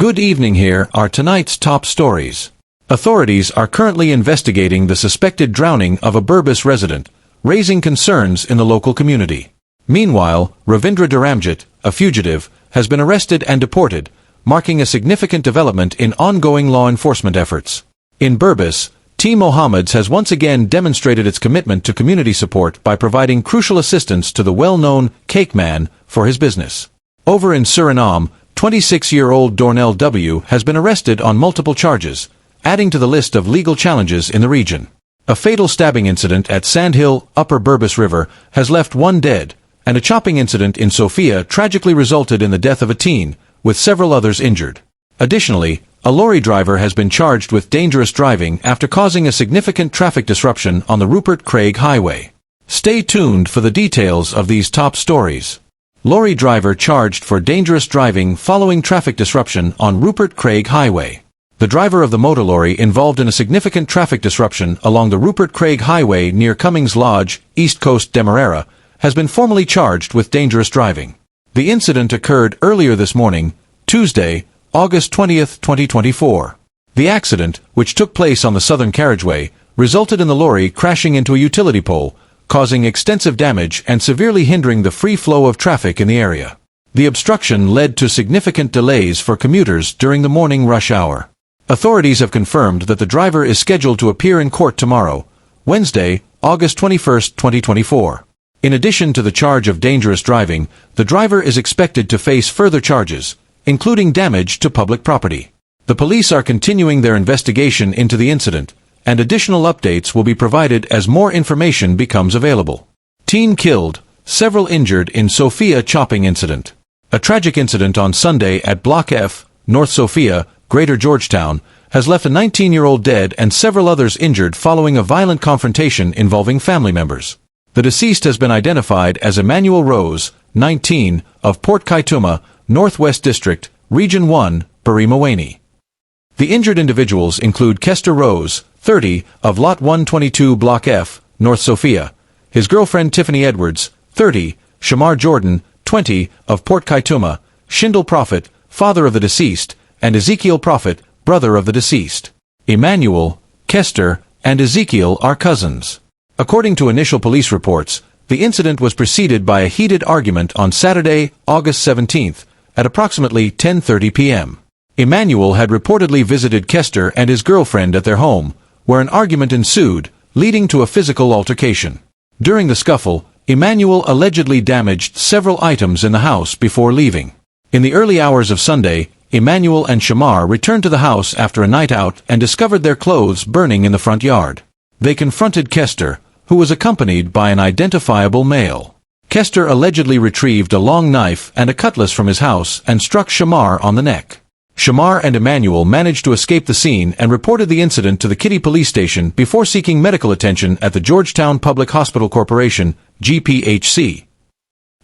Good evening. Here are tonight's top stories. Authorities are currently investigating the suspected drowning of a Berbice resident, raising concerns in the local community. Meanwhile, Ravindra Dharamjit, a fugitive, has been arrested and deported, marking a significant development in ongoing law enforcement efforts. In Berbice, Team Mohammad has once again demonstrated its commitment to community support by providing crucial assistance to the well-known Cake Man for his business. Over in Suriname, 26-year-old Dornell W has been arrested on multiple charges, adding to the list of legal challenges in the region. A fatal stabbing incident at Sandhill, Upper Berbice River, has left one dead, and a chopping incident in Sophia tragically resulted in the death of a teen, with several others injured. Additionally, a lorry driver has been charged with dangerous driving after causing a significant traffic disruption on the Rupert Highway. Stay tuned for the details of these top stories. Lorry driver charged for dangerous driving following traffic disruption on Rupert Highway. The driver of the motor lorry involved in a significant traffic disruption along the Rupert Highway near Cummings Lodge, East Coast Demerara, has been formally charged with dangerous driving. The incident occurred earlier this morning, Tuesday, August 20, 2024. The accident, which took place on the southern carriageway, resulted in the lorry crashing into a utility pole, causing extensive damage and severely hindering the free flow of traffic in the area. The obstruction led to significant delays for commuters during the morning rush hour. Authorities have confirmed that the driver is scheduled to appear in court tomorrow, Wednesday, August 21, 2024. In addition to the charge of dangerous driving, the driver is expected to face further charges, including damage to public property. The police are continuing their investigation into the incident, and additional updates will be provided as more information becomes available. Teen killed, several injured in Sophia chopping incident. A tragic incident on Sunday at Block F, North Sophia, Greater Georgetown, has left a 19-year-old dead and several others injured following a violent confrontation involving family members. The deceased has been identified as Emmanuel Rose, 19, of Port Kaituma, Northwest District, Region 1, Berbice. The injured individuals include Kester Rose, 30, of Lot 122 Block F, North Sophia, his girlfriend Tiffany Edwards, 30, Shamar Jordan, 20, of Port Kaituma, Shindle Prophet, father of the deceased, and Ezekiel Prophet, brother of the deceased. Emmanuel, Kester, and Ezekiel are cousins. According to initial police reports, the incident was preceded by a heated argument on Saturday, August 17th, at approximately 10:30 p.m. Emmanuel had reportedly visited Kester and his girlfriend at their home, where an argument ensued, leading to a physical altercation. During the scuffle, Emmanuel allegedly damaged several items in the house before leaving. In the early hours of Sunday, Emmanuel and Shamar returned to the house after a night out and discovered their clothes burning in the front yard. They confronted Kester, who was accompanied by an identifiable male. Kester allegedly retrieved a long knife and a cutlass from his house and struck Shamar on the neck. Shamar and Emmanuel managed to escape the scene and reported the incident to the Kitty Police Station before seeking medical attention at the Georgetown Public Hospital Corporation, GPHC.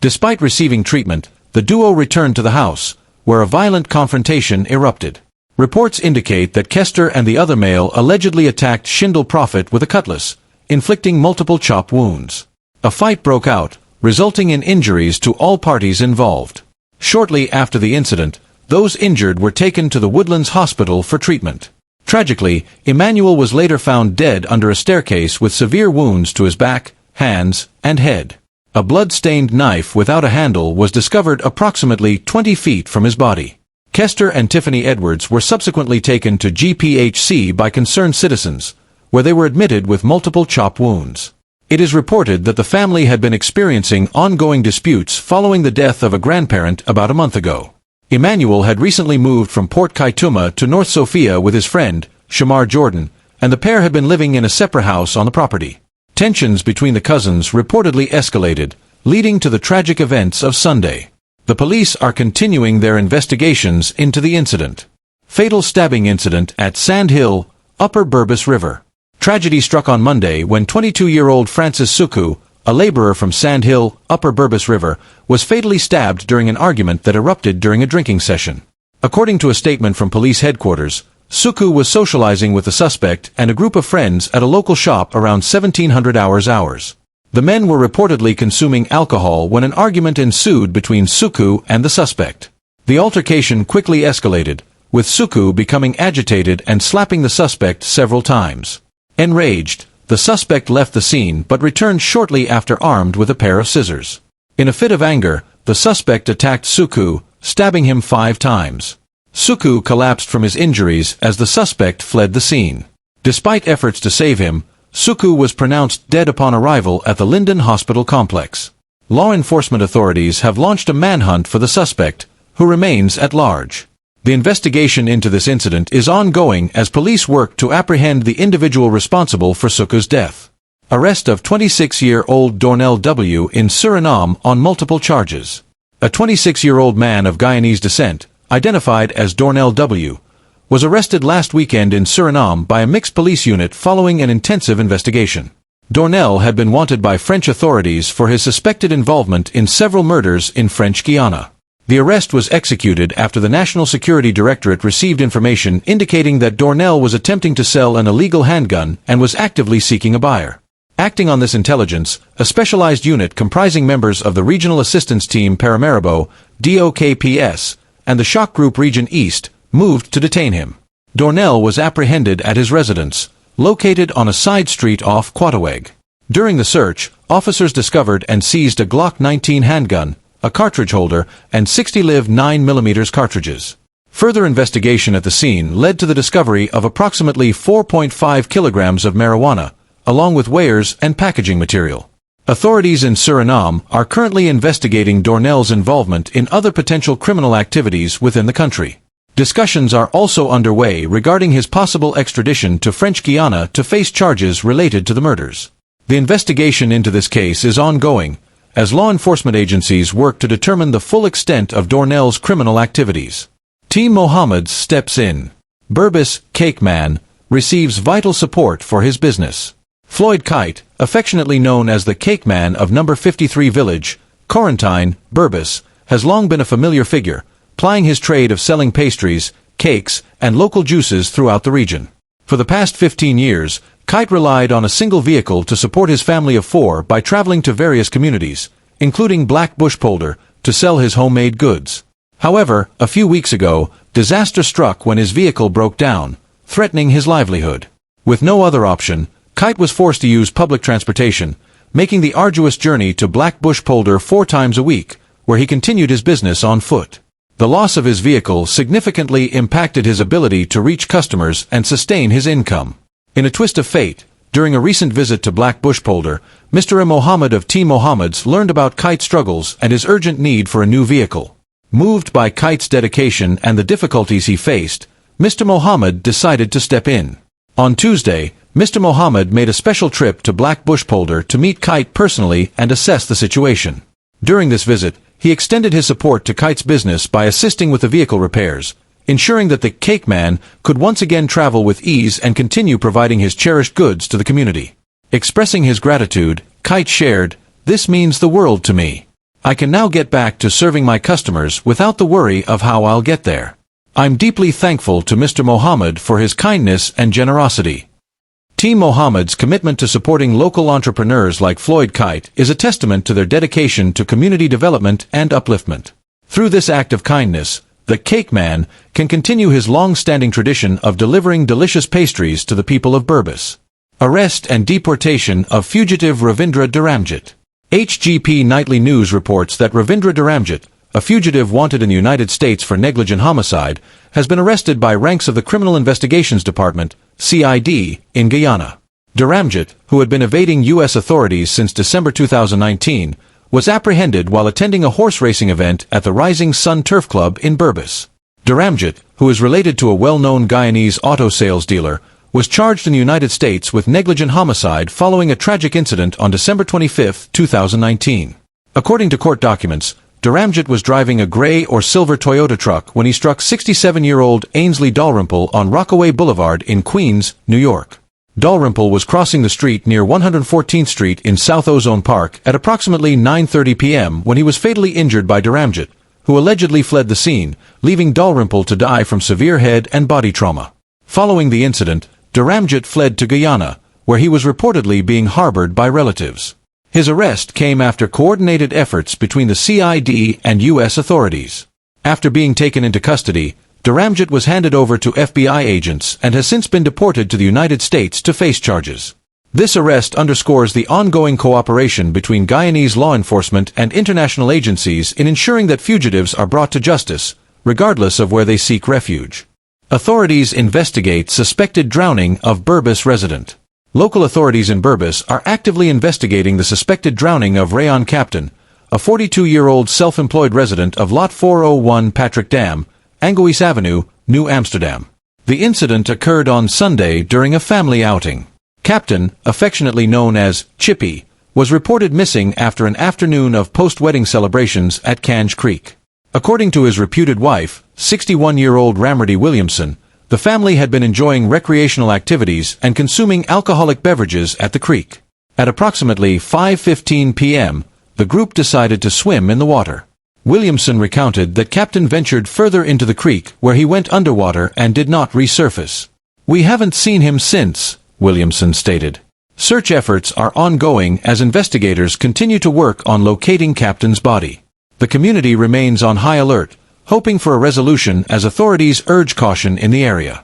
Despite receiving treatment, the duo returned to the house, where a violent confrontation erupted. Reports indicate that Kester and the other male allegedly attacked Shindle Prophet with a cutlass, inflicting multiple chop wounds. A fight broke out, resulting in injuries to all parties involved. Shortly after the incident, those injured were taken to the Woodlands Hospital for treatment. Tragically, Emmanuel was later found dead under a staircase with severe wounds to his back, hands, and head. A blood-stained knife without a handle was discovered approximately 20 feet from his body. Kester and Tiffany Edwards were subsequently taken to GPHC by concerned citizens, where they were admitted with multiple chop wounds. It is reported that the family had been experiencing ongoing disputes following the death of a grandparent about a month ago. Emmanuel had recently moved from Port Kaituma to North Sophia with his friend, Shamar Jordan, and the pair had been living in a separate house on the property. Tensions between the cousins reportedly escalated, leading to the tragic events of Sunday. The police are continuing their investigations into the incident. Fatal stabbing incident at Sandhill, Upper Berbice River. Tragedy struck on Monday when 22-year-old Francis Suku, a laborer from Sandhill, Upper Berbice River, was fatally stabbed during an argument that erupted during a drinking session. According to a statement from police headquarters, Suku was socializing with the suspect and a group of friends at a local shop around 1700 hours. The men were reportedly consuming alcohol when an argument ensued between Suku and the suspect. The altercation quickly escalated, with Suku becoming agitated and slapping the suspect several times. Enraged, the suspect left the scene but returned shortly after armed with a pair of scissors. In a fit of anger, the suspect attacked Suku, stabbing him 5 times. Suku collapsed from his injuries as the suspect fled the scene. Despite efforts to save him, Suku was pronounced dead upon arrival at the Linden Hospital complex. Law enforcement authorities have launched a manhunt for the suspect, who remains at large. The investigation into this incident is ongoing as police work to apprehend the individual responsible for Suku's death. Arrest of 26-year-old Dornell W in Suriname on multiple charges. A 26-year-old man of Guyanese descent, identified as Dornell W, was arrested last weekend in Suriname by a mixed police unit following an intensive investigation. Dornell had been wanted by French authorities for his suspected involvement in several murders in French Guyana. The arrest was executed after the National Security Directorate received information indicating that Dornell was attempting to sell an illegal handgun and was actively seeking a buyer. Acting on this intelligence, a specialized unit comprising members of the Regional Assistance Team Paramaribo, DOKPS, and the Shock Group Region East, moved to detain him. Dornell was apprehended at his residence, located on a side street off Quataweg. During the search, officers discovered and seized a Glock 19 handgun, a cartridge holder, and 60 live 9mm cartridges. Further investigation at the scene led to the discovery of approximately 4.5 kilograms of marijuana, along with weighers and packaging material. Authorities in Suriname are currently investigating Dornell's involvement in other potential criminal activities within the country. Discussions are also underway regarding his possible extradition to French Guyana to face charges related to the murders. The investigation into this case is ongoing, as law enforcement agencies work to determine the full extent of Dornell's criminal activities. Team Mohammad steps in. Berbice, Cake Man, receives vital support for his business. Floyd Kite, affectionately known as the Cake Man of No. 53 Village, Quarantine, Berbice, has long been a familiar figure, plying his trade of selling pastries, cakes, and local juices throughout the region. For the past 15 years, Kite relied on a single vehicle to support his family of 4 by traveling to various communities, including Black Bush Polder, to sell his homemade goods. However, a few weeks ago, disaster struck when his vehicle broke down, threatening his livelihood. With no other option, Kite was forced to use public transportation, making the arduous journey to Black Bush Polder 4 times a week, where he continued his business on foot. The loss of his vehicle significantly impacted his ability to reach customers and sustain his income. In a twist of fate, during a recent visit to Black Bush Polder, Mr. Mohamed of Team Mohammed's learned about Kite's struggles and his urgent need for a new vehicle. Moved by Kite's dedication and the difficulties he faced, Mr. Mohamed decided to step in. On Tuesday, Mr. Mohamed made a special trip to Black Bush Polder to meet Kite personally and assess the situation. During this visit, he extended his support to Kite's business by assisting with the vehicle repairs, ensuring that the Cake Man could once again travel with ease and continue providing his cherished goods to the community. Expressing his gratitude, Kite shared, "This means the world to me. I can now get back to serving my customers without the worry of how I'll get there. I'm deeply thankful to Mr. Mohamed for his kindness and generosity." Team Mohammed's commitment to supporting local entrepreneurs like Floyd Kite is a testament to their dedication to community development and upliftment. Through this act of kindness, the Cake Man can continue his long-standing tradition of delivering delicious pastries to the people of Berbice. Arrest and deportation of fugitive Ravindra Dharamjit. HGP Nightly News reports that Ravindra Dharamjit, a fugitive wanted in the United States for negligent homicide, has been arrested by ranks of the Criminal Investigations Department, CID, in Guyana. Dharamjit, who had been evading U.S. authorities since December 2019, was apprehended while attending a horse racing event at the Rising Sun Turf Club in Berbice. Dharamjit, who is related to a well-known Guyanese auto sales dealer, was charged in the United States with negligent homicide following a tragic incident on December 25, 2019. According to court documents, Dharamjit was driving a gray or silver Toyota truck when he struck 67-year-old Ainsley Dalrymple on Rockaway Boulevard in Queens, New York. Dalrymple was crossing the street near 114th Street in South Ozone Park at approximately 9:30 p.m. when he was fatally injured by Dharamjit, who allegedly fled the scene, leaving Dalrymple to die from severe head and body trauma. Following the incident, Dharamjit fled to Guyana, where he was reportedly being harbored by relatives. His arrest came after coordinated efforts between the CID and U.S. authorities. After being taken into custody, Dharamjit was handed over to FBI agents and has since been deported to the United States to face charges. This arrest underscores the ongoing cooperation between Guyanese law enforcement and international agencies in ensuring that fugitives are brought to justice, regardless of where they seek refuge. Authorities investigate suspected drowning of Berbice resident. Local authorities in Berbice are actively investigating the suspected drowning of Rayon Captain, a 42-year-old self-employed resident of Lot 401 Patrick Dam, Angois Avenue, New Amsterdam. The incident occurred on Sunday during a family outing. Captain, affectionately known as Chippy, was reported missing after an afternoon of post-wedding celebrations at Kange Creek. According to his reputed wife, 61-year-old Ramredy Williamson, the family had been enjoying recreational activities and consuming alcoholic beverages at the creek. At approximately 5:15 p.m., the group decided to swim in the water. Williamson recounted that Captain ventured further into the creek where he went underwater and did not resurface. "We haven't seen him since," Williamson stated. Search efforts are ongoing as investigators continue to work on locating Captain's body. The community remains on high alert, hoping for a resolution as authorities urge caution in the area.